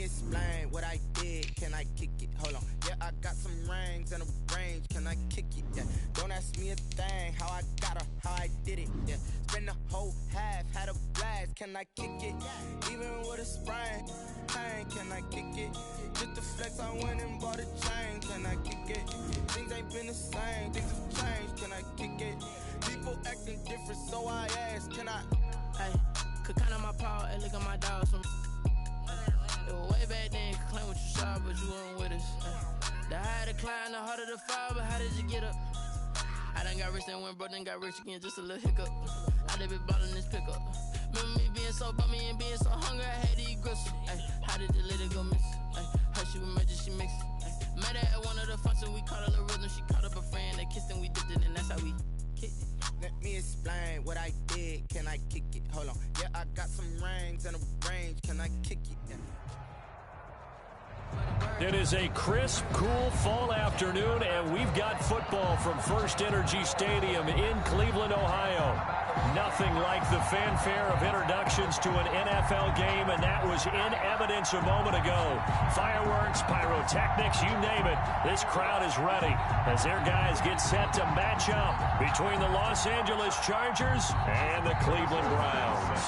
me explain what I did. Can I kick it? Hold on. Yeah, I got some rings and a range. Can I kick it? Yeah. Don't ask me a thing. How I got her, how I did it. Yeah. Spend the whole half, had a blast. Can I kick it? Even with a sprain. Can I kick it? Just to flex, I went and bought a chain. Can I kick it? Things ain't been the same. Things have changed. Can I kick it? People acting different, so I ask. Can I? Hey, could count on my paw and look at my dogs from. It was way back then, could claim what you saw, but you weren't with us. The higher the climb, the harder the fall, but how did you get up? I done got rich and went broke, then got rich again, just a little hiccup. I done been ballin' this pickup. Remember me being so bummy and being so hungry, I had to eat gristle. How did the lady go miss? Her she was magic, she mixed. Met her at one of the functions, we caught her the rhythm, she caught up a friend, they kissed and we dipped it, and that's how we kicked it. Let me explain what I did. Can I kick it? Hold on. Yeah, I got some rings and a range. Can I kick it? Yeah. It is a crisp, cool fall afternoon, and we've got football from First Energy Stadium in Cleveland, Ohio. Nothing like the fanfare of introductions to an NFL game, and that was in evidence a moment ago. Fireworks, pyrotechnics, you name it. This crowd is ready as their guys get set to match up between the Los Angeles Chargers and the Cleveland Browns.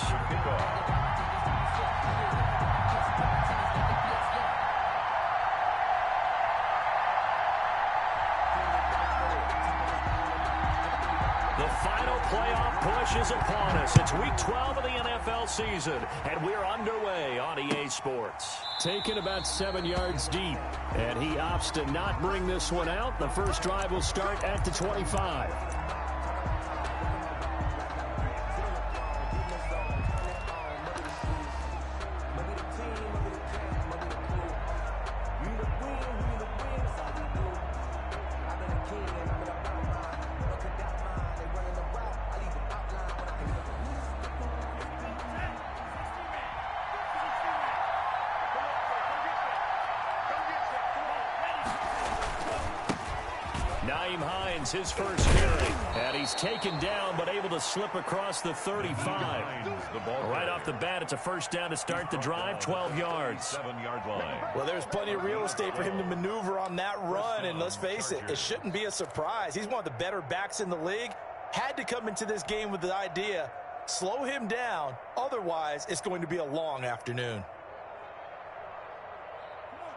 The final playoff push is upon us. It's week 12 of the NFL season, and we're underway on EA Sports. Taken about 7 yards deep, and he opts to not bring this one out. The first drive will start at the 25. His first carry, and he's taken down but able to slip across the 35. Right off the bat, it's a first down to start the drive, 12 yards. 7-yard line. Well, there's plenty of real estate for him to maneuver on that run, and let's face it, it shouldn't be a surprise. He's one of the better backs in the league. Had to come into this game with the idea, slow him down, otherwise it's going to be a long afternoon.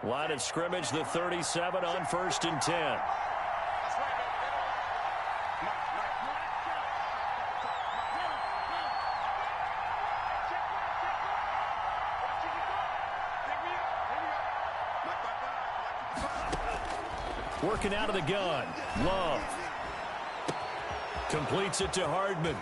Line of scrimmage, the 37 on 1st and 10. Working out of the gun. Love. Completes it to Hardman.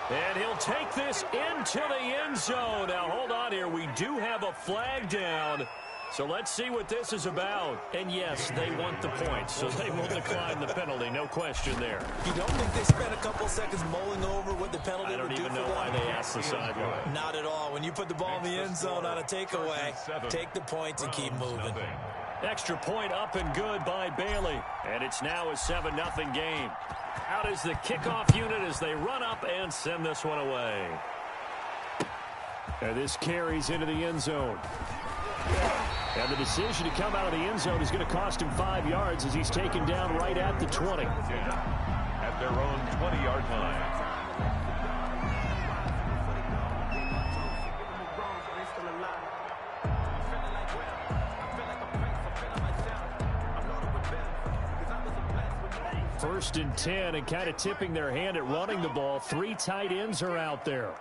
And he'll take this into the end zone. Now, hold on here. We do have a flag down. So let's see what this is about. And yes, they want the points, so they will decline the penalty. No question there. You don't think they spent a couple seconds mulling over what the penalty would do for them? I don't even know why they asked the sideline. Not at all. When you put the ball in the end zone on a takeaway, take the points and keep moving. Extra point up and good by Bailey. And it's now a 7-0 game. Out is the kickoff unit as they run up and send this one away. And this carries into the end zone. And the decision to come out of the end zone is going to cost him 5 yards as he's taken down right at the 20. At their own 20-yard line. First and 10, and kind of tipping their hand at running the ball. 3 tight ends are out there.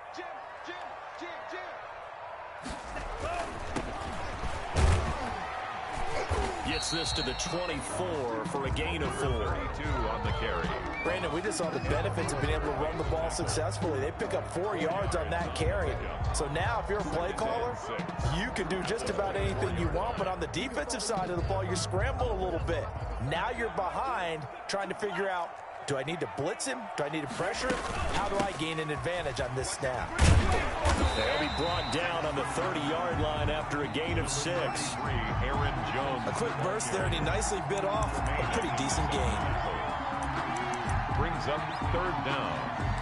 Gets this to the 24 for a gain of 4. 32 on the carry. Brandon, we just saw the benefits of being able to run the ball successfully. They pick up 4 yards on that carry. So now if you're a play caller, you can do just about anything you want. But on the defensive side of the ball, you scramble a little bit. Now you're behind trying to figure out, do I need to blitz him? Do I need to pressure him? How do I gain an advantage on this snap? They'll be brought down on the 30-yard line after a gain of 6. Aaron Jones. A quick burst there, and he nicely bit off a pretty decent gain. Brings up 3rd down.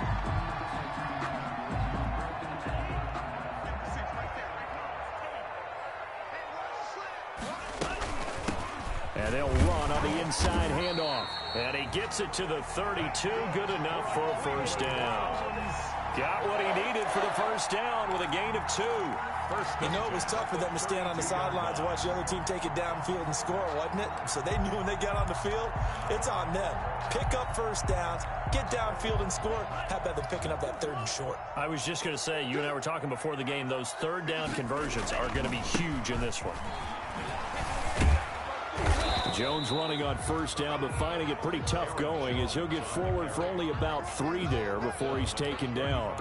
And they'll run on the inside handoff. And he gets it to the 32. Good enough for a first down. Got what he needed for the first down with a gain of 2. You know, it was tough for them to stand on the sidelines and watch the other team take it downfield and score, wasn't it? So they knew when they got on the field, it's on them. Pick up first downs, get downfield and score. How about them picking up that 3rd and short? I was just going to say, you and I were talking before the game, those 3rd down conversions are going to be huge in this one. Jones running on first down, but finding it pretty tough going as he'll get forward for only about 3 there before he's taken down.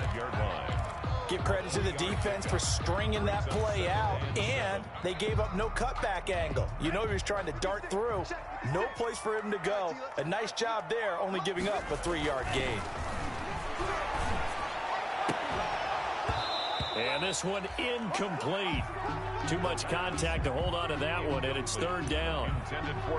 Give credit to the defense for stringing that play out, and they gave up no cutback angle. You know he was trying to dart through. No place for him to go. A nice job there, only giving up a 3-yard gain. And this one incomplete. Too much contact to hold on to that one, and it's 3rd down.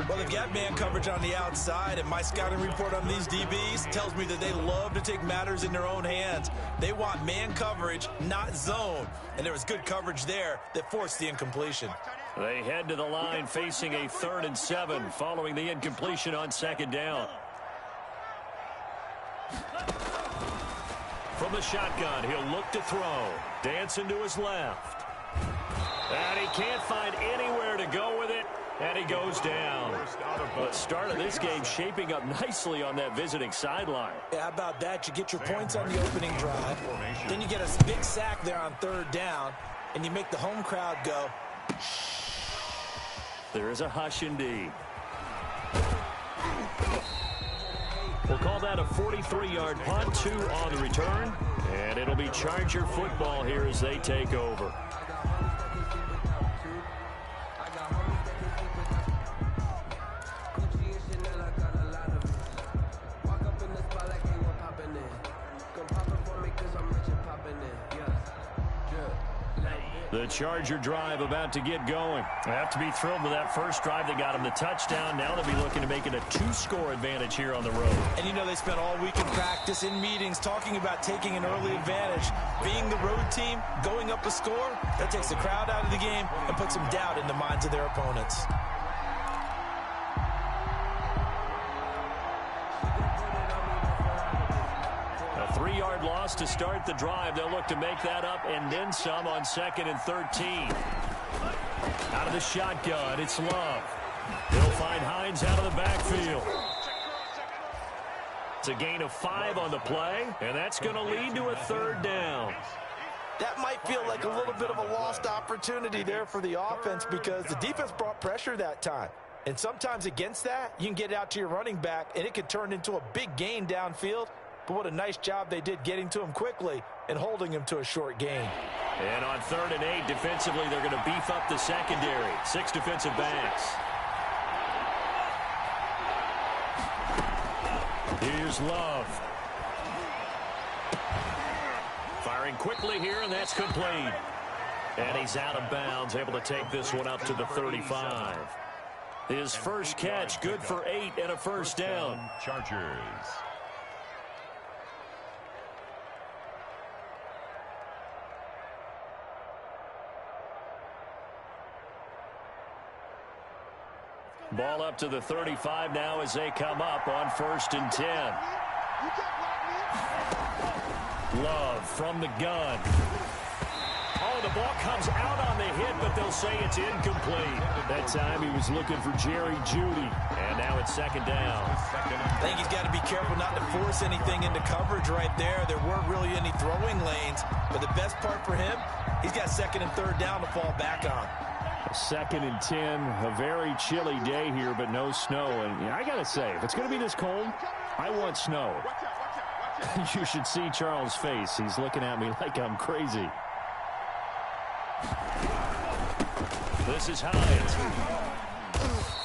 Well, they've got man coverage on the outside, and my scouting report on these DBs tells me that they love to take matters in their own hands. They want man coverage, not zone. And there was good coverage there that forced the incompletion. They head to the line facing a 3rd and 7 following the incompletion on 2nd down. From the shotgun, he'll look to throw. Dancing to his left. And he can't find anywhere to go with it, and he goes down. The start of this game shaping up nicely on that visiting sideline. Yeah, how about that? You get your points on the opening drive. Then you get a big sack there on 3rd down, and you make the home crowd go. There is a hush indeed. We'll call that a 43-yard punt, 2 on the return. And it'll be Charger football here as they take over. The Charger drive about to get going. They have to be thrilled with that first drive that got them the touchdown. Now they'll be looking to make it a 2-score advantage here on the road. And you know they spent all week in practice, in meetings, talking about taking an early advantage. Being the road team, going up a score, that takes the crowd out of the game and puts some doubt in the minds of their opponents. A 3-yard loss to start the drive. They'll look to make that up and then some on 2nd and 13. Out of the shotgun, it's Love. They'll find Hines out of the backfield. It's a gain of 5 on the play, and that's going to lead to a 3rd down. That might feel like a little bit of a lost opportunity there for the offense because the defense brought pressure that time. And sometimes against that, you can get out to your running back, and it could turn into a big gain downfield. But what a nice job they did getting to him quickly and holding him to a short gain. And on 3rd and 8, defensively, they're going to beef up the secondary. 6 defensive backs. Here's Love. Firing quickly here, and that's complete. And he's out of bounds, able to take this one up to the 35. His first catch, good for 8 and a first down. Chargers. Ball up to the 35 now as they come up on 1st and 10. Love from the gun. Oh, the ball comes out on the hit, but they'll say it's incomplete. That time he was looking for Jerry Jeudy. And now it's 2nd down. I think he's got to be careful not to force anything into coverage right there. There weren't really any throwing lanes. But the best part for him, he's got 2nd and 3rd down to fall back on. 2nd and 10, a very chilly day here, but no snow. And I got to say, if it's going to be this cold, I want snow. You should see Charles' face. He's looking at me like I'm crazy. This is Hines.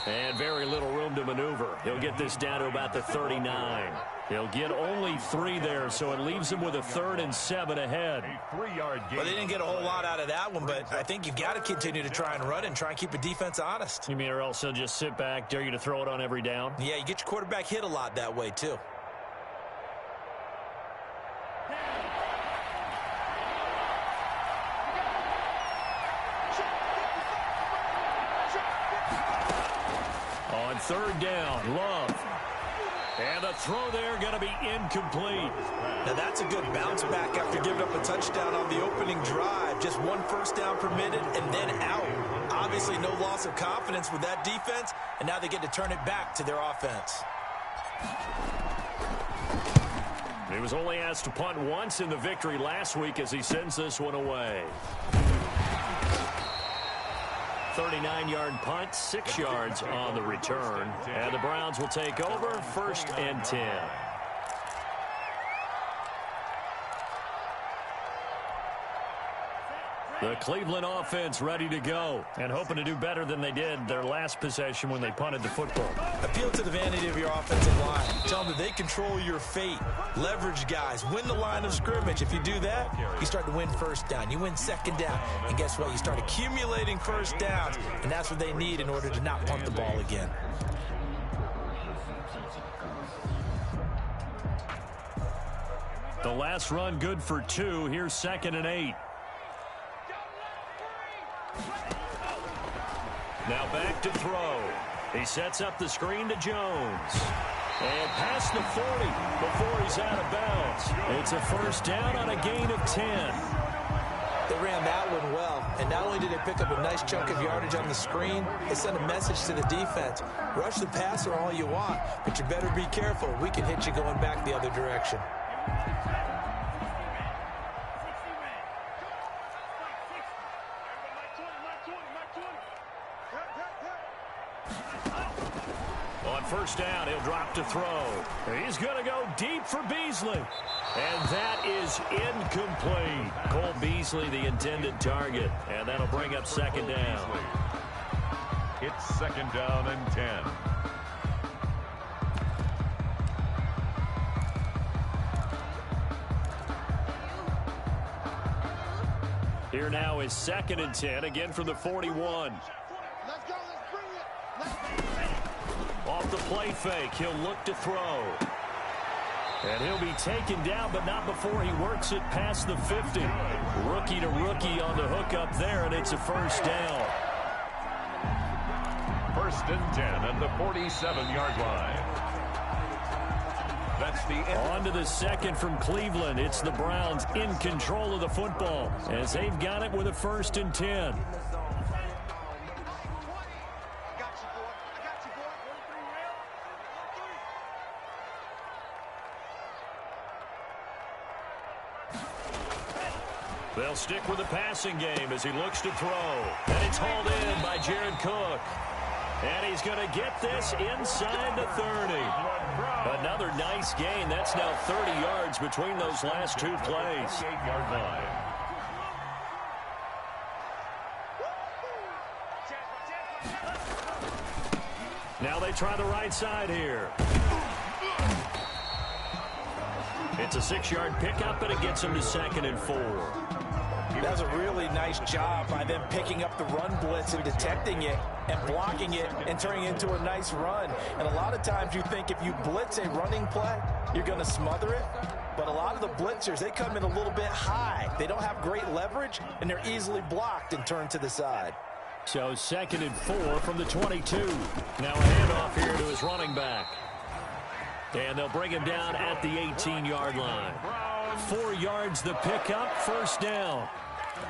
And very little room to maneuver. He'll get this down to about the 39. He'll get only 3 there, so it leaves him with a 3rd and 7 ahead. A 3-yard gain. Well, they didn't get a whole lot out of that one, but I think you've got to continue to try and run and try and keep the defense honest. You mean or else he'll just sit back, dare you to throw it on every down? Yeah, you get your quarterback hit a lot that way, too. 3rd down. Love. And the throw there going to be incomplete. Now that's a good bounce back after giving up a touchdown on the opening drive. Just 1 first down permitted and then out. Obviously no loss of confidence with that defense, and now they get to turn it back to their offense. He was only asked to punt once in the victory last week as he sends this one away. 39-yard punt, 6 yards on the return. And the Browns will take over 1st and 10. The Cleveland offense ready to go and hoping to do better than they did their last possession when they punted the football. Appeal to the vanity of your offensive line. Tell them that they control your fate. Leverage guys. Win the line of scrimmage. If you do that, you start to win 1st down. You win 2nd down. And guess what? You start accumulating 1st downs. And that's what they need in order to not punt the ball again. The last run good for 2. Here's 2nd and 8. Now back to throw. He sets up the screen to Jones. And past the 40 before he's out of bounds. It's a 1st down on a gain of 10. They ran that one well. And not only did they pick up a nice chunk of yardage on the screen, they sent a message to the defense. Rush the passer all you want, but you better be careful. We can hit you going back the other direction. On 1st down, he'll drop to throw. He's going to go deep for Beasley. And that is incomplete. Cole Beasley, the intended target. And that'll bring up 2nd down. It's 2nd down and 10. Here now is 2nd and 10, again from the 41. Let's go, let's bring it. Off the play fake, he'll look to throw. And he'll be taken down, but not before he works it past the 50. Rookie to rookie on the hook up there, and it's a 1st down. 1st and 10 at the 47-yard line. That's the end. On to the 2nd from Cleveland. It's the Browns in control of the football as they've got it with a 1st and 10. They'll stick with the passing game as he looks to throw. And it's hauled in by Jared Cook. And he's going to get this inside the 30. Another nice gain. That's now 30 yards between those last 2 plays. 8-yard line. Now they try the right side here. It's a 6-yard pickup, and it gets him to 2nd and 4. That was a really nice job by them picking up the run blitz and detecting it and blocking it and turning it into a nice run. And a lot of times you think if you blitz a running play, you're going to smother it. But a lot of the blitzers, they come in a little bit high. They don't have great leverage, and they're easily blocked and turned to the side. So 2nd and 4 from the 22. Now a handoff here to his running back. And they'll bring him down at the 18-yard line. 4 yards the pickup, 1st down.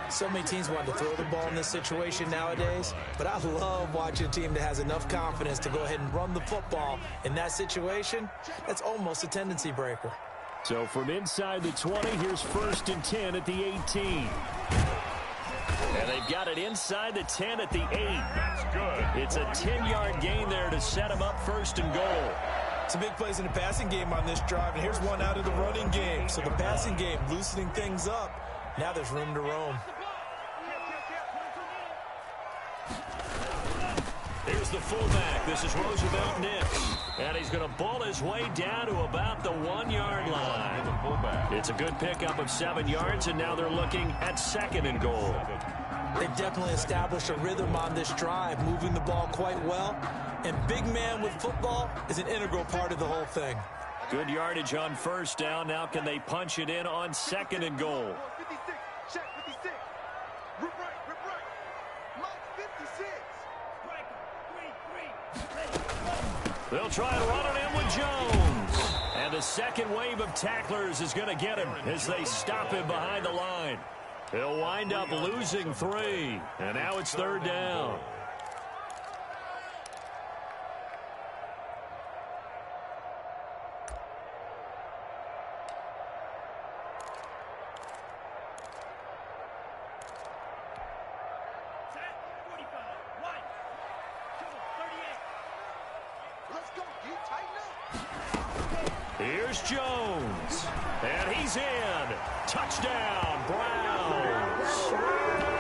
So many teams want to throw the ball in this situation nowadays, but I love watching a team that has enough confidence to go ahead and run the football in that situation. That's almost a tendency breaker. So from inside the 20, here's 1st and 10 at the 18. And they've got it inside the 10 at the 8. That's good. It's a 10-yard gain there to set him up 1st and goal. Some big plays in the passing game on this drive, and here's one out of the running game. So the passing game loosening things up. Now there's room to roam. Here's the fullback. This is Roosevelt Nix. And he's going to ball his way down to about the 1-yard line. It's a good pickup of 7 yards, and now they're looking at 2nd and goal. They've definitely established a rhythm on this drive, moving the ball quite well. And big man with football is an integral part of the whole thing. Good yardage on 1st down. Now can they punch it in on 2nd and goal? 56, check 56. Rip right, Mike 56. They'll try and run it in with Jones. And the second wave of tacklers is going to get him as they stop him behind the line. He'll wind up losing 3. And now it's 3rd down. Here's Jones, and he's in. Touchdown, Browns.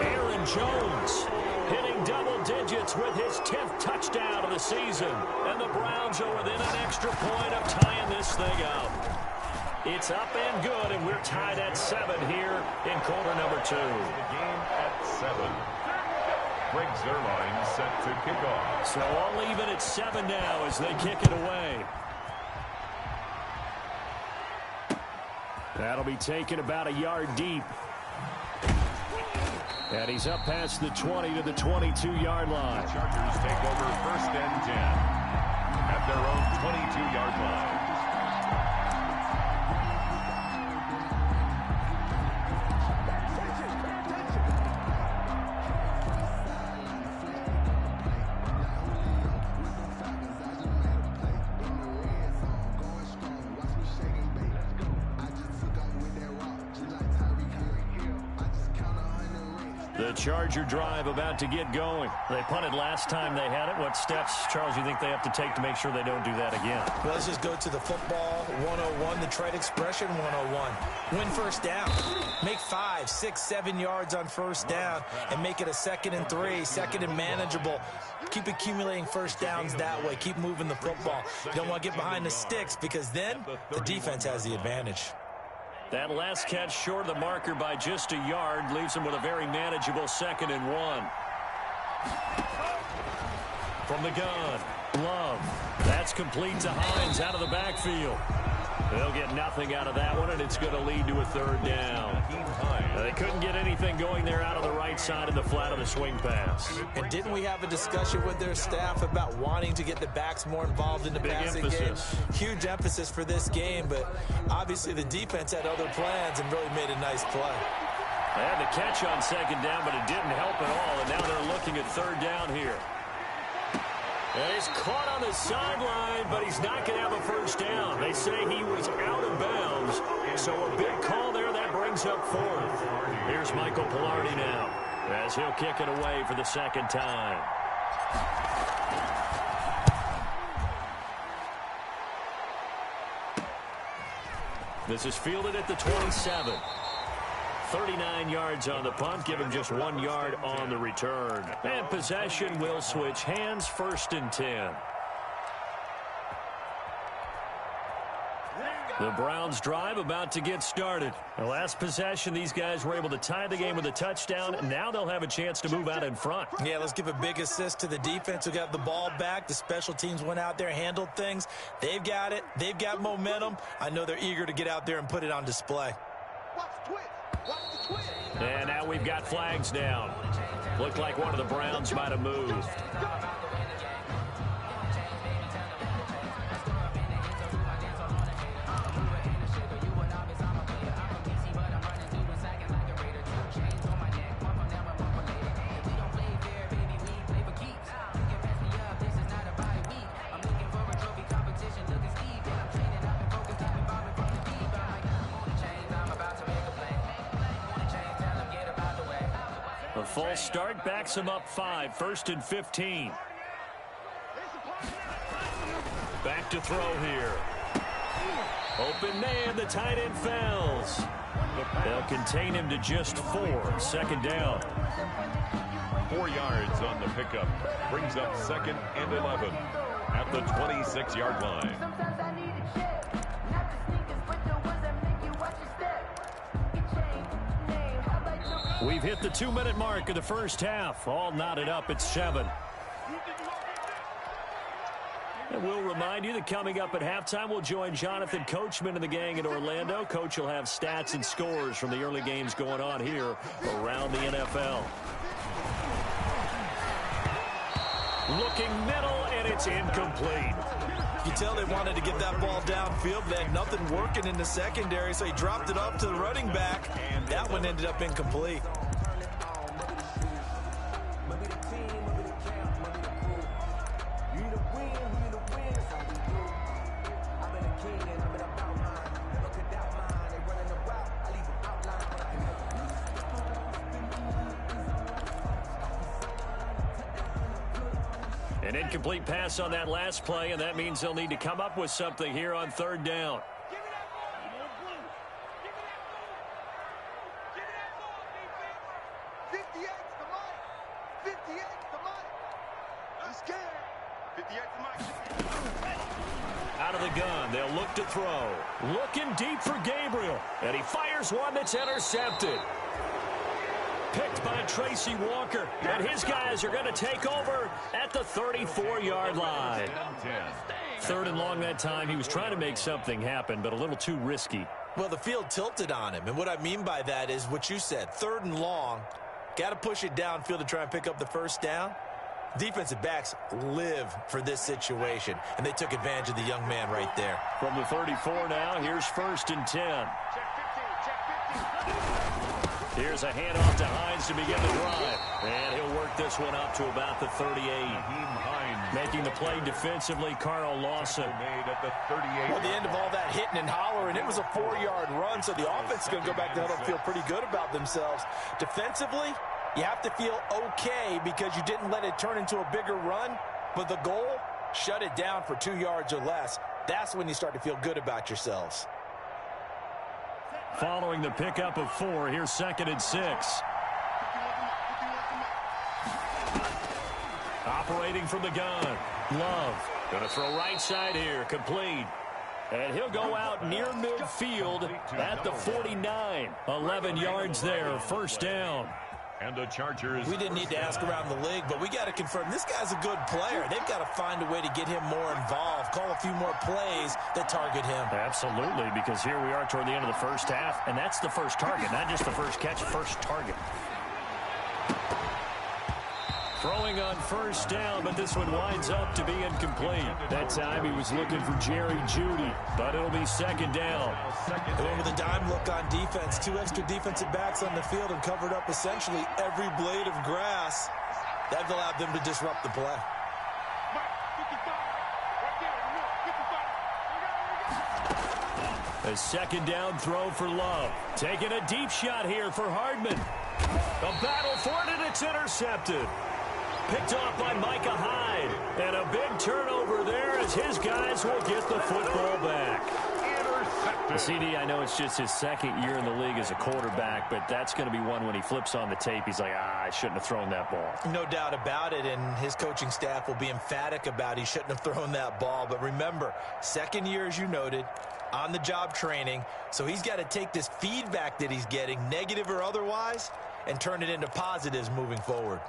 Aaron Jones hitting double digits with his 10th touchdown of the season. And the Browns are within an extra point of tying this thing up. It's up and good, and we're tied at 7 here in quarter number 2. The game at 7. Greg Zuerlein set to kick off. So all even at 7 now as they kick it away. That'll be taken about a yard deep. And he's up past the 20 to the 22-yard line. The Chargers take over 1st and 10 at their own 22-yard line. The Charger drive about to get going. They punted last time they had it. What steps, Charles, you think they have to take to make sure they don't do that again? Well, let's just go to the football 101, the trade expression 101. Win first down. Make 5, 6, 7 yards on first down and make it a 2nd and 3, 2nd and manageable. Keep accumulating first downs that way. Keep moving the football. You don't want to get behind the sticks because then the defense has the advantage. That last catch short of the marker by just a yard leaves him with a very manageable 2nd and 1. From the gun, Love. That's complete to Hines out of the backfield. They'll get nothing out of that one, and it's going to lead to a 3rd down. They couldn't get anything going there out of the right side of the flat of the swing pass. And didn't we have a discussion with their staff about wanting to get the backs more involved in the passing game? Huge emphasis for this game, but obviously the defense had other plans and really made a nice play. They had the catch on 2nd down, but it didn't help at all, and now they're looking at 3rd down here. And he's caught on the sideline, but he's not going to have a first down. They say he was out of bounds, so a big call there. That brings up 4th. Here's Michael Pilardi now as he'll kick it away for the 2nd time. This is fielded at the 27. 39 yards on the punt, give him just 1 yard on the return. And possession will switch hands, 1st and 10. The Browns drive about to get started. The last possession, these guys were able to tie the game with a touchdown. Now they'll have a chance to move out in front. Yeah, let's give a big assist to the defense who got the ball back. The special teams went out there, handled things. They've got it. They've got momentum. I know they're eager to get out there and put it on display. And now we've got flags down. Looked like one of the Browns might have moved. A full start backs him up 5, 1st and 15. Back to throw here. Open man, the tight end Fells. They'll contain him to just 4, 2nd down. 4 yards on the pickup. Brings up 2nd and 11 at the 26-yard line. We've hit the 2-minute mark of the first half. All knotted up at 7. And we'll remind you that coming up at halftime, we'll join Jonathan Coachman and the gang in Orlando. Coach will have stats and scores from the early games going on here around the NFL. Looking middle, and it's incomplete. You tell they wanted to get that ball downfield. They had nothing working in the secondary, so he dropped it up to the running back, and that one ended up incomplete. An incomplete pass on that last play, and that means they'll need to come up with something here on third down. Out of the gun, they'll look to throw. Looking deep for Gabriel, and he fires one that's intercepted. Picked by Tracy Walker, and his guys are going to take over at the 34-yard line. Third and long that time. He was trying to make something happen, but a little too risky. Well, the field tilted on him, and what I mean by that is what you said. Third and long, got to push it downfield to try and pick up the first down. Defensive backs live for this situation, and they took advantage of the young man right there. From the 34 now, here's 1st and 10. Here's a handoff to Hines to begin the drive. And he'll work this one up to about the 38. Making the play defensively, Carl Lawson. Well, the end of all that hitting and hollering, it was a 4-yard run, so the offense is going to go back to huddle and feel pretty good about themselves. Defensively, you have to feel okay because you didn't let it turn into a bigger run, but the goal, shut it down for 2 yards or less. That's when you start to feel good about yourselves. Following the pickup of 4, here's 2nd and 6. Operating from the gun. Love. Going to throw right side here. Complete. And he'll go out near midfield at the 49. 11 yards there. First down. And the Chargers. We didn't need to ask around the league, but we got to confirm this guy's a good player. They've got to find a way to get him more involved, call a few more plays that target him. Absolutely, because here we are toward the end of the first half, and that's the first target, not just the first catch, first target. Throwing on first down, but this one winds up to be incomplete. That time he was looking for Jerry Jeudy, but it'll be 2nd down. They went with a dime look on defense. 2 extra defensive backs on the field and covered up essentially every blade of grass. That allowed them to disrupt the play. A 2nd down throw for Love. Taking a deep shot here for Hardman. A battle for it, and it's intercepted. Picked off by Micah Hyde. And a big turnover there as his guys will get the football back. CD, I know it's just his 2nd year in the league as a quarterback, but that's going to be one when he flips on the tape, he's like, I shouldn't have thrown that ball. No doubt about it, and his coaching staff will be emphatic about he shouldn't have thrown that ball. But remember, 2nd year, as you noted, on-the-job training, so he's got to take this feedback that he's getting, negative or otherwise, and turn it into positives moving forward.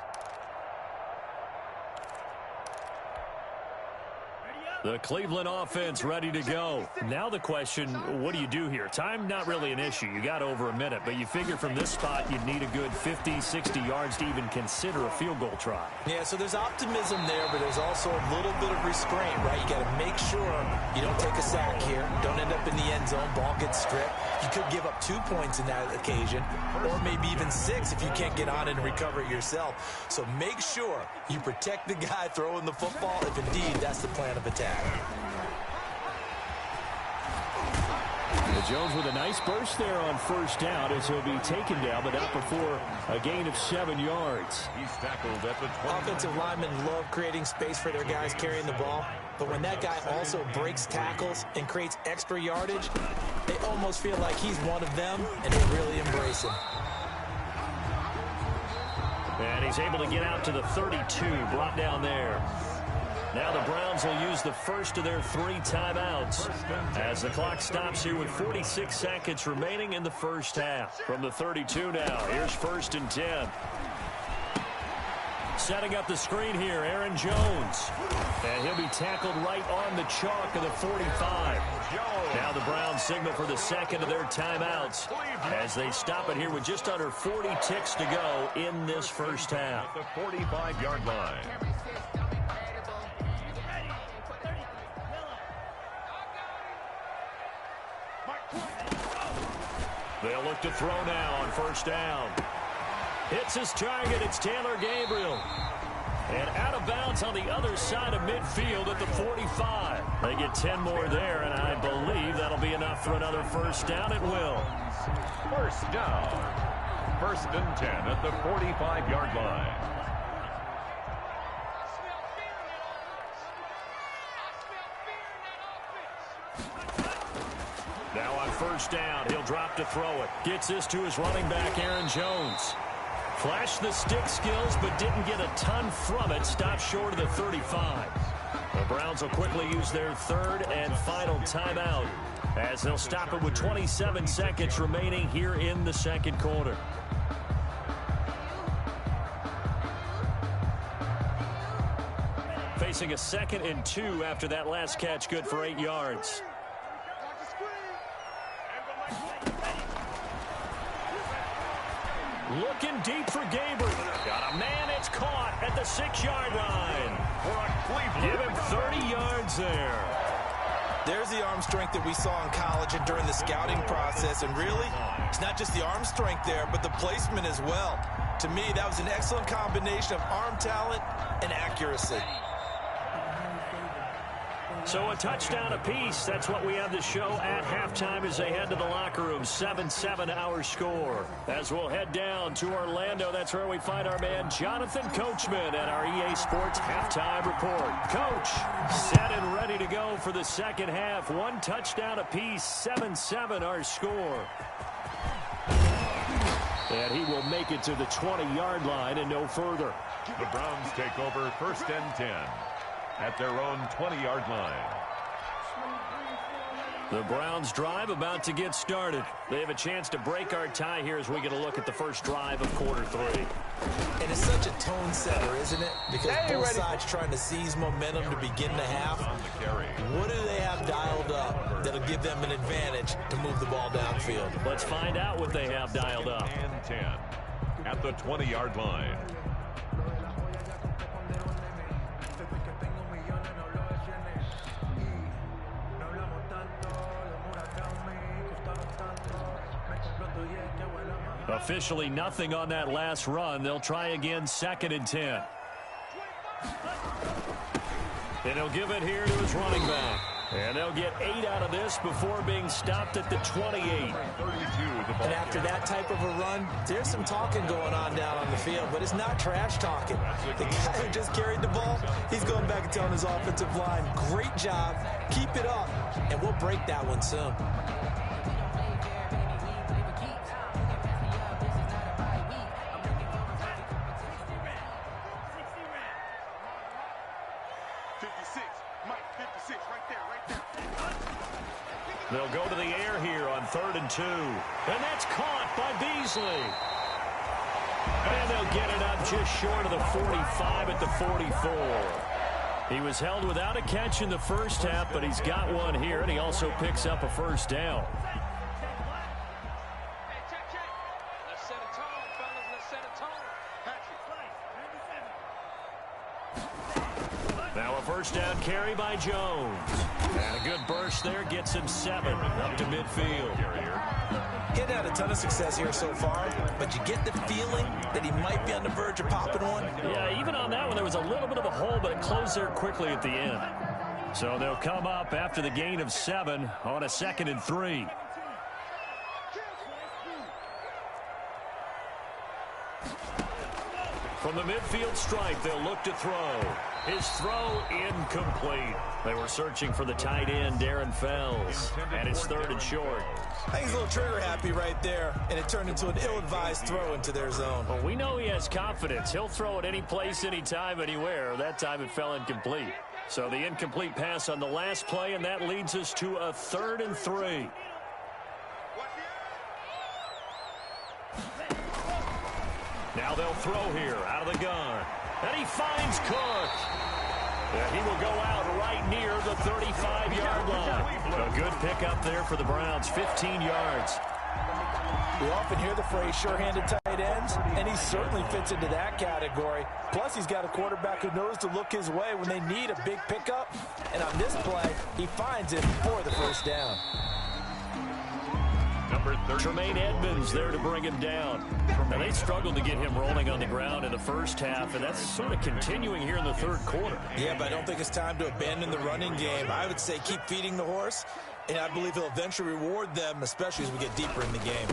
The Cleveland offense ready to go. Now the question, what do you do here? Time, not really an issue. You got over a minute, but you figure from this spot you'd need a good 50, 60 yards to even consider a field goal try. Yeah, so there's optimism there, but there's also a little bit of restraint, right? You got to make sure you don't take a sack here. Don't end up in the end zone. Ball gets stripped. You could give up 2 points in that occasion, or maybe even 6 if you can't get on it and recover it yourself. So make sure you protect the guy throwing the football if indeed that's the plan of attack. Jones with a nice burst there on first down as he'll be taken down, but not before a gain of 7 yards. He's tackled at the 20. Offensive linemen love creating space for their guys carrying the ball, but when that guy also breaks tackles and creates extra yardage, they almost feel like he's one of them, and they really embrace him. And he's able to get out to the 32, brought down there. Now the Browns will use the first of their 3 timeouts as the clock stops here with 46 seconds remaining in the first half. From the 32 now, here's 1st and 10. Setting up the screen here, Aaron Jones. And he'll be tackled right on the chalk of the 45. Now the Browns signal for the 2nd of their timeouts as they stop it here with just under 40 ticks to go in this first half. At the 45-yard line. They'll look to throw now on first down. Hits his target. It's Taylor Gabriel. And out of bounds on the other side of midfield at the 45. They get 10 more there, and I believe that'll be enough for another first down. It will. First down. 1st and 10 at the 45-yard line. Now on first down, he'll drop to throw it. Gets this to his running back, Aaron Jones. Flashed the stick skills, but didn't get a ton from it. Stopped short of the 35. The Browns will quickly use their 3rd and final timeout, as they'll stop it with 27 seconds remaining here in the 2nd quarter. Facing a 2nd and 2 after that last catch, good for 8 yards. Looking deep for Gabriel. Got a man. It's caught at the 6-yard line. Give him 30 yards there. There's the arm strength that we saw in college and during the scouting process. And really, it's not just the arm strength there, but the placement as well. To me, that was an excellent combination of arm talent and accuracy. So a touchdown apiece. That's what we have to show at halftime as they head to the locker room. 7-7 our score. As we'll head down to Orlando, that's where we find our man Jonathan Coachman at our EA Sports halftime report. Coach, set and ready to go for the second half. 1 touchdown apiece. 7-7 our score. And he will make it to the 20-yard line and no further. The Browns take over 1st and 10. At their own 20-yard line. The Browns drive about to get started. They have a chance to break our tie here as we get a look at the first drive of quarter 3. And it's such a tone setter, isn't it? Because both sides trying to seize momentum to begin the half. What do they have dialed up that'll give them an advantage to move the ball downfield? Let's find out what they have dialed up. And 10 at the 20-yard line. Officially nothing on that last run. They'll try again 2nd and 10. And he'll give it here to his running back. And they'll get 8 out of this before being stopped at the 28. And after that type of a run, there's some talking going on down on the field, but it's not trash talking. The guy who just carried the ball, he's going back and telling his offensive line, great job, keep it up, and we'll break that one soon. They'll go to the air here on 3rd and 2. And that's caught by Beasley. And they'll get it up just short of the 45 at the 44. He was held without a catch in the first half, but he's got one here, and he also picks up a first down. Now a first down carry by Jones. And a good burst there gets him 7 up to midfield. He's had a ton of success here so far, but you get the feeling that he might be on the verge of popping one. Yeah, even on that one, there was a little bit of a hole, but it closed there quickly at the end. So they'll come up after the gain of 7 on a 2nd and 3. From the midfield stripe, they'll look to throw. His throw incomplete. They were searching for the tight end, Darren Fells, and it's 3rd and short. I think he's a little trigger happy right there, and it turned into an ill-advised throw into their zone. Well, we know he has confidence. He'll throw it any place, anytime, anywhere. That time it fell incomplete. So the incomplete pass on the last play, and that leads us to a 3rd and 3. Now they'll throw here out of the gun. And he finds Cook. And he will go out right near the 35-yard line. A good pickup there for the Browns, 15 yards. We often hear the phrase sure-handed tight ends, and he certainly fits into that category. Plus, he's got a quarterback who knows to look his way when they need a big pickup. And on this play, he finds it for the first down. number 30. Tremaine Edmonds there to bring him down. Now, they struggled to get him rolling on the ground in the first half, and that's sort of continuing here in the third quarter. Yeah, but I don't think it's time to abandon the running game. I would say keep feeding the horse, and I believe he'll eventually reward them, especially as we get deeper in the game.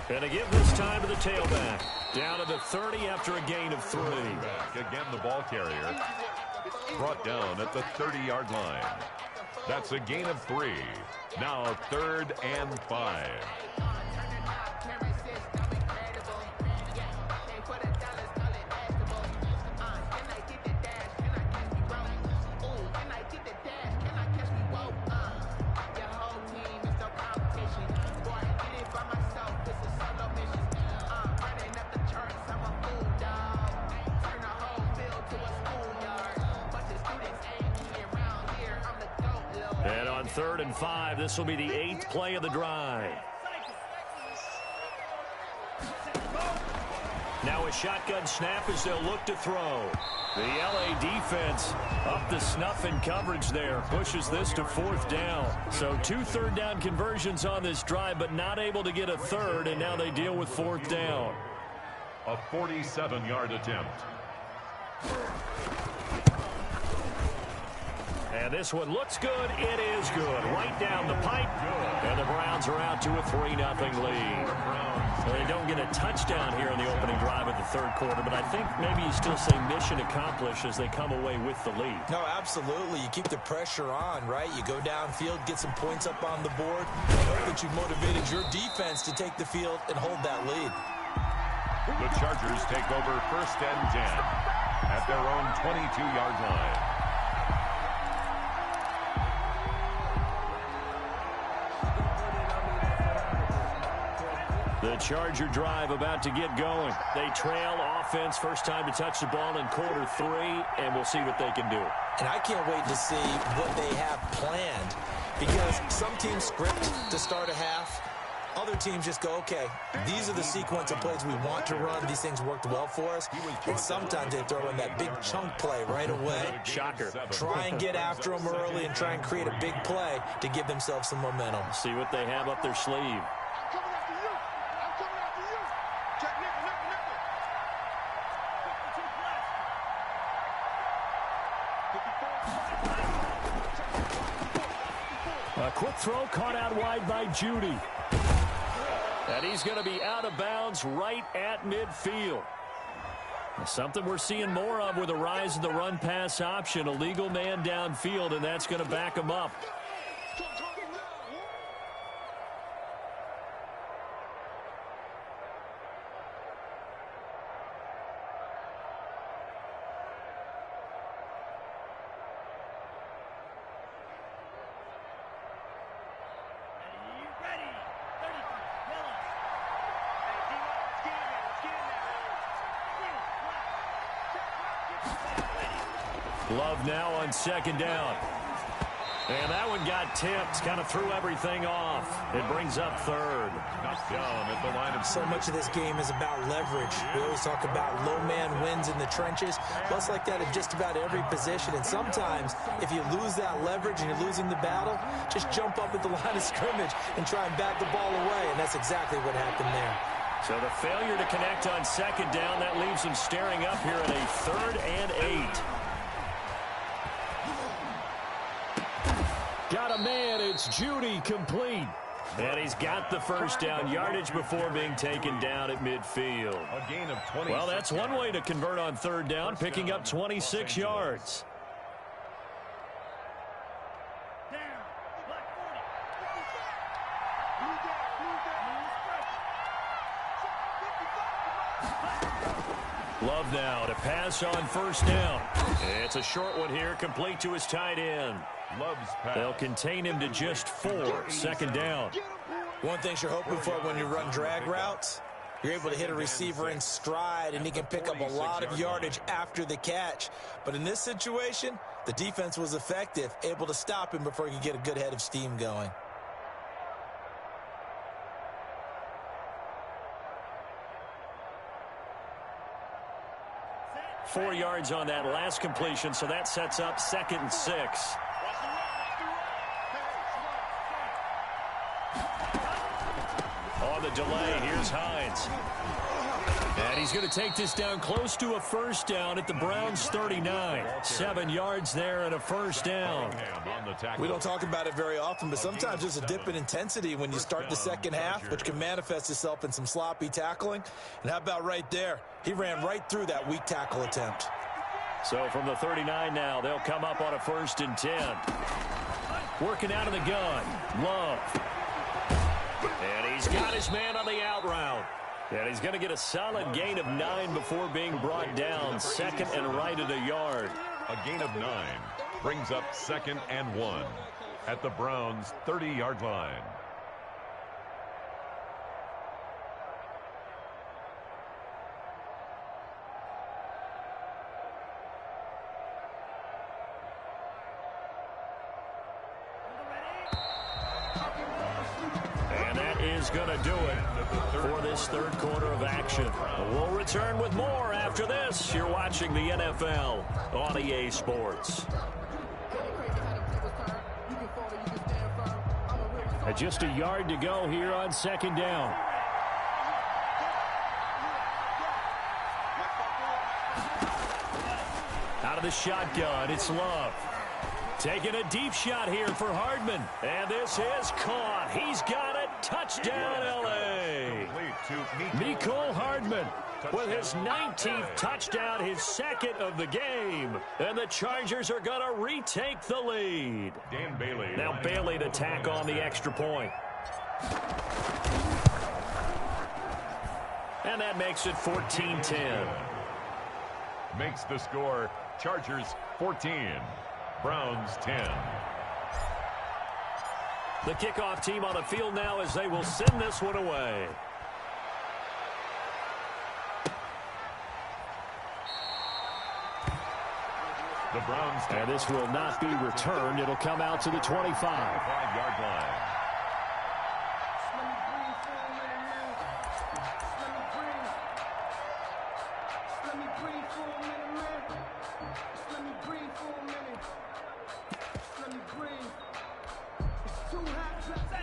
And to give this time to the tailback. Down to the 30 after a gain of 3. Again, the ball carrier brought down at the 30-yard line. That's a gain of 3. Now 3rd and 5. And on 3rd and 5, this will be the 8th play of the drive. Now a shotgun snap as they'll look to throw. The LA defense up to snuff in coverage there. Pushes this to 4th down. So 2 third down conversions on this drive, but not able to get a third, and now they deal with 4th down. A 47-yard attempt. And this one looks good. It is good. Right down the pipe. And the Browns are out to a 3-0 lead. So they don't get a touchdown here in the opening drive of the third quarter, but I think maybe you still say mission accomplished as they come away with the lead. No, absolutely. You keep the pressure on, right? You go downfield, get some points up on the board, and hope that you've motivated your defense to take the field and hold that lead. The Chargers take over 1st and 10 at their own 22-yard line. The Charger drive about to get going. They trail offense, first time to touch the ball in quarter 3, and we'll see what they can do. And I can't wait to see what they have planned, because some teams script to start a half. Other teams just go, okay, these are the sequence of plays we want to run. These things worked well for us. And sometimes they throw in that big chunk play right away. Shocker. Try and get after them early and try and create a big play to give themselves some momentum. See what they have up their sleeve. A quick throw caught out wide by Judy. And he's going to be out of bounds right at midfield. Something we're seeing more of with the rise of the run-pass option. A legal man downfield, and that's going to back him up. Love now on 2nd down. And that one got tipped, kind of threw everything off. It brings up 3rd. Knocked down at the line of So much of this game is about leverage. We always talk about low man wins in the trenches. Well, it's like that in just about every position. And sometimes, if you lose that leverage and you're losing the battle, just jump up at the line of scrimmage and try and bat the ball away. And that's exactly what happened there. So the failure to connect on 2nd down, that leaves him staring up here at a 3rd and 8. Got a man, it's Judy, complete. And he's got the first down, yardage before being taken down at midfield. a gain of 20. Well, that's one way to convert on 3rd down, picking up 26 yards. Love now to pass on 1st down. It's a short one here, complete to his tight end. Love's pass. They'll contain him to just 4, 2nd down. One thing you're hoping for when you run drag routes, you're able to hit a receiver in stride, and he can pick up a lot of yardage after the catch. But in this situation, the defense was effective, able to stop him before he could get a good head of steam going. Four yards on that last completion, so that sets up 2nd and 6. delay. Here's Hines. And he's going to take this down close to a first down at the Browns' 39. 7 yards there and a first down. We don't talk about it very often, but sometimes there's a dip in intensity when you start the second half, which can manifest itself in some sloppy tackling. And how about right there? He ran right through that weak tackle attempt. So from the 39 now, they'll come up on a 1st and 10. Working out of the gun. Love. And he's got his man on the out route. And he's going to get a solid gain of 9 before being brought down. 2nd and right at a yard. A gain of 9 brings up 2nd and 1 at the Browns' 30-yard line. Is going to do it for this 3rd quarter of action. We'll return with more after this. You're watching the NFL on EA Sports. Just a yard to go here on 2nd down. Out of the shotgun, it's Love. Taking a deep shot here for Hardman. And this is caught. He's got it. Touchdown, L.A. Mecole Hardman with his 19th touchdown, his 2nd of the game. And the Chargers are going to retake the lead. Now Bailey to tack on the extra point. And that makes it 14-10. Makes the score Chargers 14. Browns 10. The kickoff team on the field now as they will send this one away. The Browns. And this will not be returned. It'll come out to the 25. 5-yard line.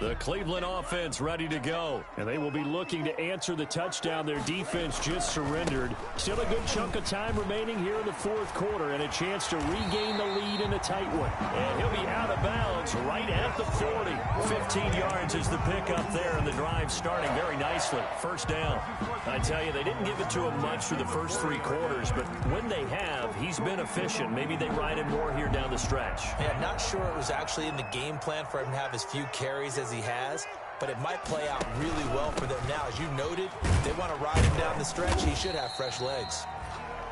The Cleveland offense ready to go. And they will be looking to answer the touchdown their defense just surrendered. Still a good chunk of time remaining here in the 4th quarter and a chance to regain the lead in a tight one. And he'll be out of bounds right at the 40. 15 yards is the pickup there, and the drive starting very nicely. First down. I tell you, they didn't give it to him much through the first 3 quarters, but when they have, he's been efficient. Maybe they ride him more here down the stretch. Yeah, not sure it was actually in the game plan for him to have as few carries as he has, but it might play out really well for them now. As you noted, they want to ride him down the stretch. He should have fresh legs.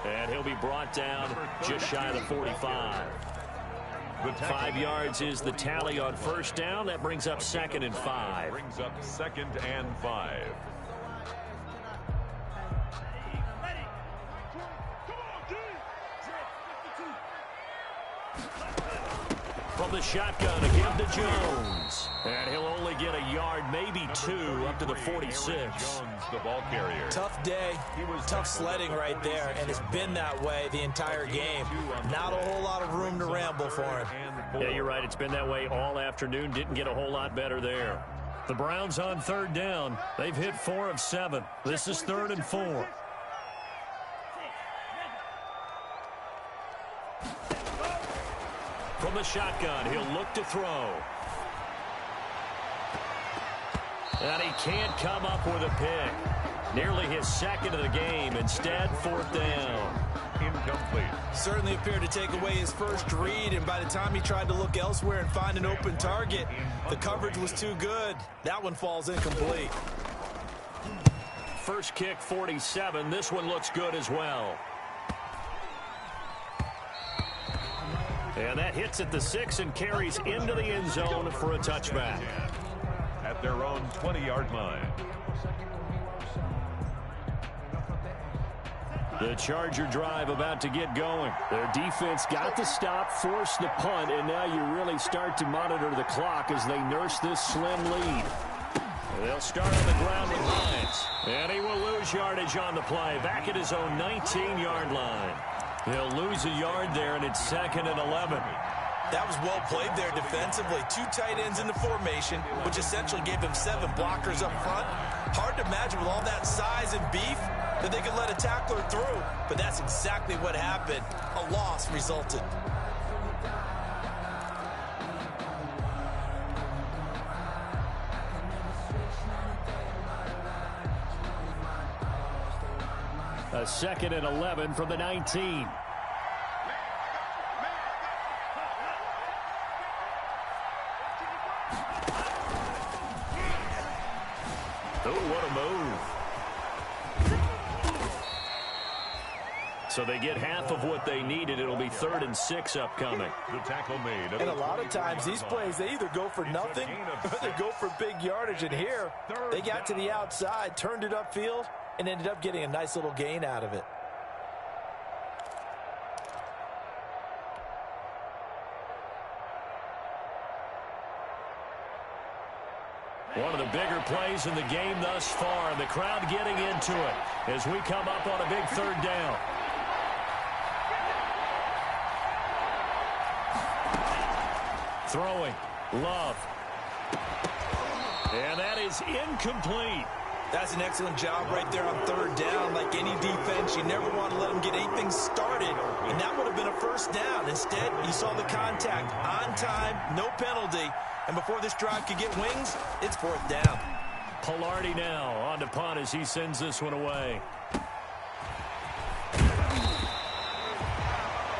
And he'll be brought down just shy of the 45. 5 yards is the tally on first down. That brings up 2nd and 5. Brings up 2nd and 5. From the shotgun again to Jones. And he'll only get a yard, maybe 2, up to the 46. Jones, the ball carrier. Tough day, tough sledding right there, and it's been that way the entire game. Not a whole lot of room to ramble for him. Yeah, you're right. It's been that way all afternoon. Didn't get a whole lot better there. The Browns on 3rd down. They've hit 4 of 7. This is 3rd and 4. From the shotgun, he'll look to throw. And he can't come up with a pick. Nearly his 2nd of the game. Instead, 4th down. Incomplete. Certainly appeared to take away his first read, and by the time he tried to look elsewhere and find an open target, the coverage was too good. That one falls incomplete. First kick, 47. This one looks good as well. And that hits at the 6 and carries into the end zone for a touchback. At their own 20-yard line. The Charger drive about to get going. Their defense got the stop, forced the punt, and now you really start to monitor the clock as they nurse this slim lead. They'll start on the ground with Hines. And he will lose yardage on the play, back at his own 19-yard line. He'll lose a yard there, and it's 2nd and 11. That was well played there defensively. 2 tight ends in the formation, which essentially gave them 7 blockers up front. Hard to imagine with all that size and beef that they could let a tackler through, but that's exactly what happened. A loss resulted. A 2nd and 11 from the 19. Oh, what a move. So they get half of what they needed. It'll be 3rd and 6 upcoming. The tackle made. And a lot of times these plays, they either go for nothing or they go for big yardage. And here, they got to the outside, turned it upfield, and ended up getting a nice little gain out of it. One of the bigger plays in the game thus far, and the crowd getting into it as we come up on a big 3rd down. Throwing, Love. And that is incomplete. That's an excellent job right there on 3rd down. Like any defense, you never want to let them get anything started, and that would have been a 1st down. Instead, you saw the contact on time, no penalty, and before this drive could get wings, it's 4th down. Pilardi now on to punt as he sends this one away.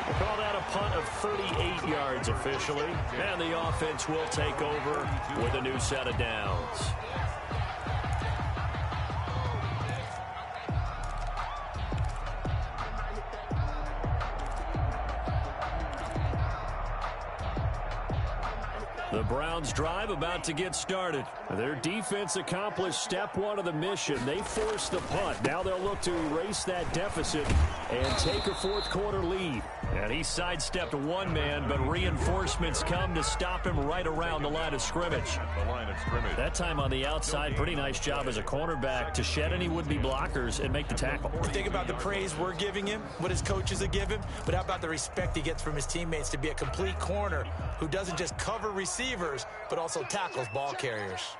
We'll call that a punt of 38 yards officially, and the offense will take over with a new set of downs. The Browns' drive about to get started. Their defense accomplished step 1 of the mission. They forced the punt. Now they'll look to erase that deficit and take a 4th quarter lead. And he sidestepped one man, but reinforcements come to stop him right around the line of scrimmage. That time on the outside, pretty nice job as a cornerback to shed any would-be blockers and make the tackle. Think about the praise we're giving him, what his coaches have given him, but how about the respect he gets from his teammates to be a complete corner who doesn't just cover receivers, but also tackles ball carriers.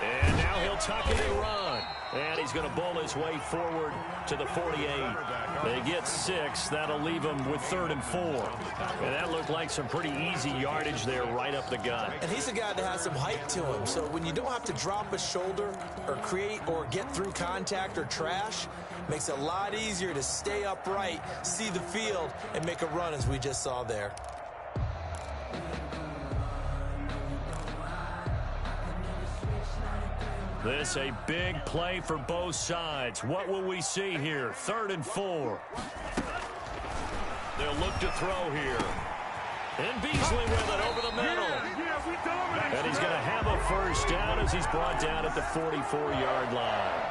And now he'll tuck it and run. And he's going to bowl his way forward to the 48. They get 6. That'll leave him with 3rd and 4. And that looked like some pretty easy yardage there right up the gut. And he's a guy that has some height to him. So when you don't have to drop a shoulder or create or get through contact or trash, makes it a lot easier to stay upright, see the field, and make a run as we just saw there. This a big play for both sides. What will we see here? 3rd and 4. They'll look to throw here. And Beasley with it over the middle. And he's going to have a 1st down as he's brought down at the 44-yard line.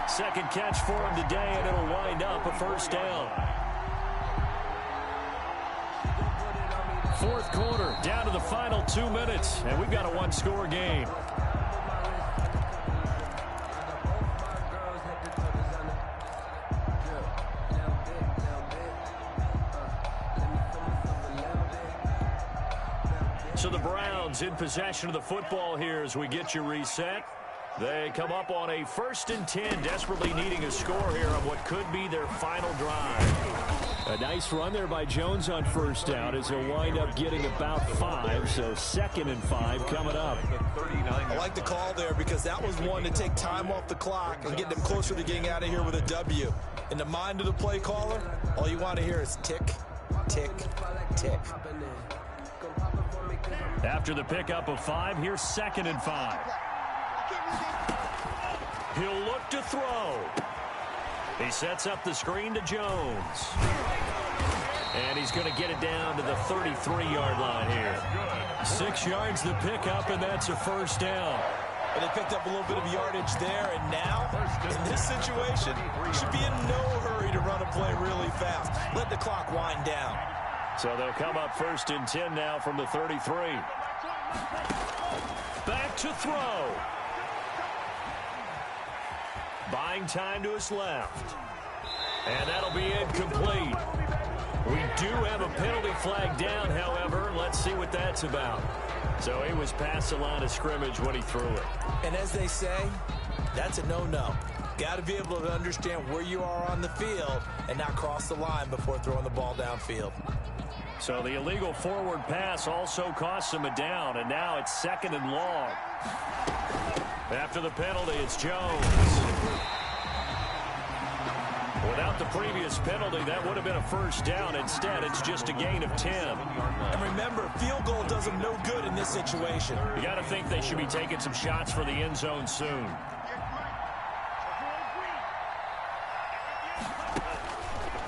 2nd catch for him today, and it'll wind up a 1st down. 4th quarter, down to the final 2 minutes, and we've got a 1-score game. So the Browns in possession of the football here as we get you reset. They come up on a 1st and 10, desperately needing a score here on what could be their final drive. A nice run there by Jones on 1st down as he'll wind up getting about 5, so 2nd and 5 coming up. I like the call there because that was one to take time off the clock and get them closer to getting out of here with a W. In the mind of the play caller, all you want to hear is tick, tick, tick. After the pickup of 5, here's 2nd and 5. He'll look to throw. He sets up the screen to Jones. And he's going to get it down to the 33-yard line here. 6 yards the pickup, and that's a 1st down. And they picked up a little bit of yardage there, and now, in this situation, should be in no hurry to run a play really fast. Let the clock wind down. So they'll come up 1st and 10 now from the 33. Back to throw. Buying time to his left. And that'll be incomplete. We do have a penalty flag down, however. Let's see what that's about. So he was past the line of scrimmage when he threw it. And as they say, that's a no-no. Got to be able to understand where you are on the field and not cross the line before throwing the ball downfield. So the illegal forward pass also costs him a down, and now it's 2nd and long. After the penalty, it's Jones. Without the previous penalty, that would have been a first down. Instead, it's just a gain of 10. And remember, field goal does them no good in this situation. You got to think they should be taking some shots for the end zone soon.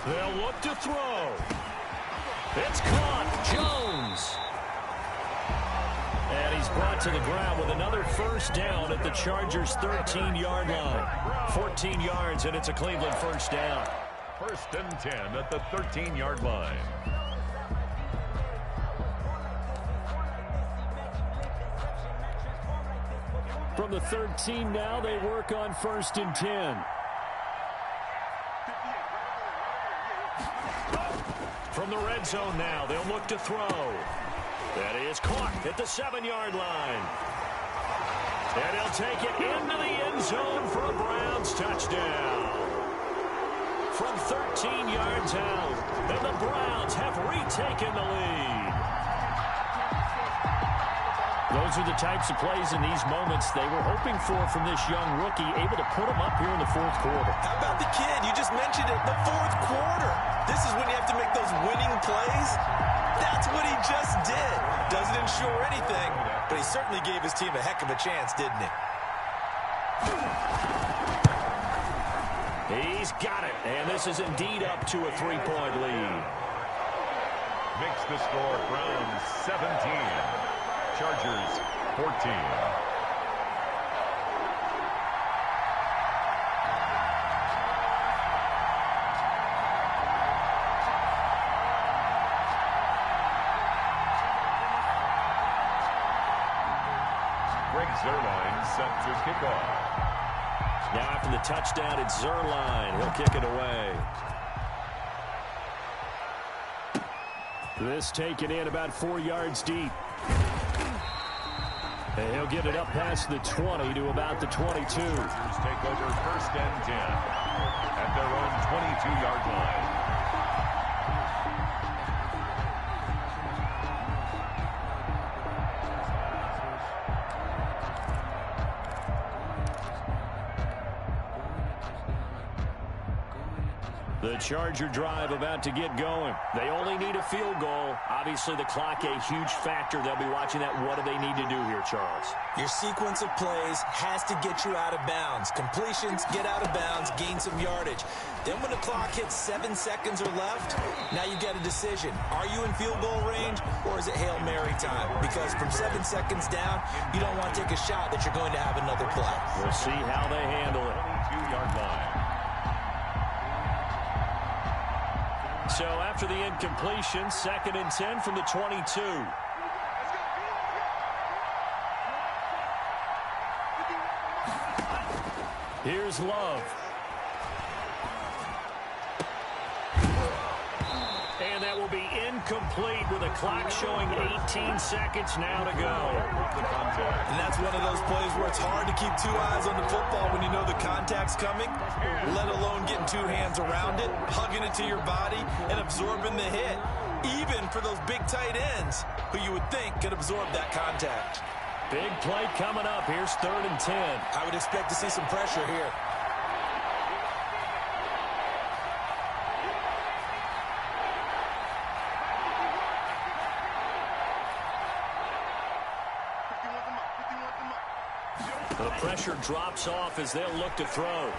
They'll look to throw. It's caught. Jones. And he's brought to the ground with another first down at the Chargers' 13-yard line. 14 yards, and it's a Cleveland first down. 1st and 10 at the 13-yard line. From the 13 now, they work on 1st and 10. From the red zone now, they'll look to throw. That is caught at the 7-yard line. And he'll take it into the end zone for a Browns touchdown. From 13 yards out, and the Browns have retaken the lead. Those are the types of plays in these moments they were hoping for from this young rookie, able to put them up here in the 4th quarter. How about the kid? You just mentioned it, the 4th quarter. This is when you have to make those winning plays. That's what he just did. Doesn't ensure anything, but he certainly gave his team a heck of a chance, didn't he? He's got it, and this is indeed up to a 3-point lead. Makes the score Browns 17. Chargers 14. Zerline set to kick off. Now after the touchdown, it's Zerline. He'll kick it away. This taken in about 4 yards deep. And he'll get it up past the 20 to about the 22. Take over 1st and 10 at their own 22-yard line. The Charger drive about to get going. They only need a field goal. Obviously, the clock a huge factor. They'll be watching that. What do they need to do here, Charles? Your sequence of plays has to get you out of bounds. Completions, get out of bounds, gain some yardage. Then when the clock hits 7 seconds or left, now you get a decision. Are you in field goal range, or is it Hail Mary time? Because from 7 seconds down, you don't want to take a shot that you're going to have another play. We'll see how they handle it. 22-yard line. So after the incompletion, 2nd and 10 from the 22. Here's Love. And that will be incomplete with a clock showing 18 seconds now to go. And that's one of those plays where it's hard to keep 2 eyes on the football when you know the contact's coming, let alone getting 2 hands around it, hugging it to your body, and absorbing the hit, even for those big tight ends who you would think could absorb that contact. Big play coming up. Here's 3rd and 10. I would expect to see some pressure here. The pressure drops off as they'll look to throw.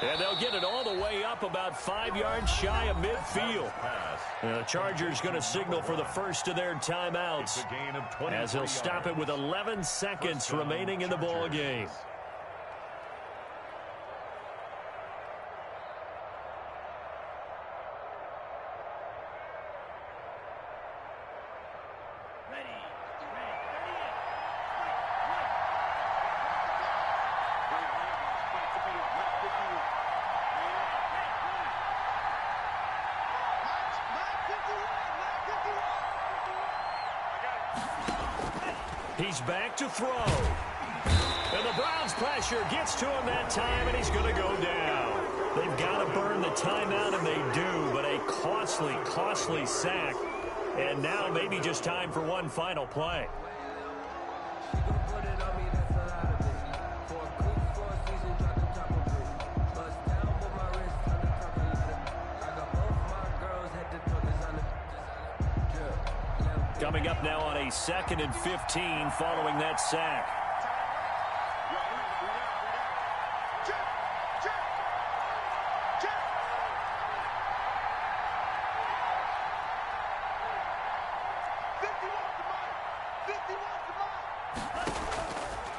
And they'll get it all the way up about 5 yards shy of midfield. The Chargers going to signal for the first of their timeouts as they'll stop it with 11 seconds remaining in the ball game. He's back to throw. And the Browns pressure gets to him that time, and he's going to go down. They've got to burn the timeout, and they do, but a costly, costly sack. And now maybe just time for one final play. Coming up now on a 2nd and 15 following that sack.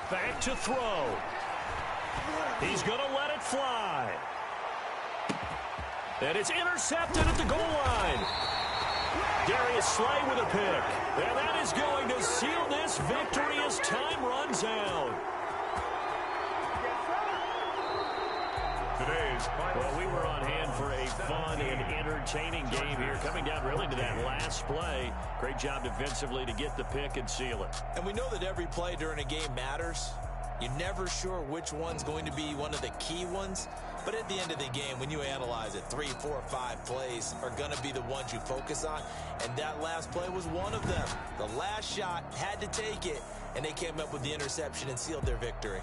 Back to throw. He's going to let it fly. And it's intercepted at the goal line. Darius Slay with a pick. And that is going to seal this victory as time runs out. Well, we were on hand for a fun and entertaining game here. Coming down really to that last play. Great job defensively to get the pick and seal it. And we know that every play during a game matters. You're never sure which one's going to be one of the key ones. But at the end of the game, when you analyze it, 3, 4, 5 plays are going to be the ones you focus on. And that last play was one of them. The last shot had to take it, and they came up with the interception and sealed their victory.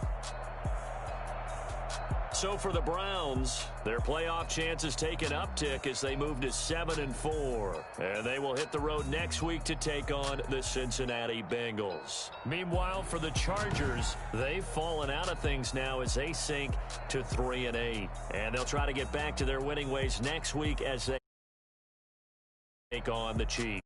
So for the Browns, their playoff chances take an uptick as they move to 7-4. And they will hit the road next week to take on the Cincinnati Bengals. Meanwhile, for the Chargers, they've fallen out of things now as they sink to 3-8. And they'll try to get back to their winning ways next week as they take on the Chiefs.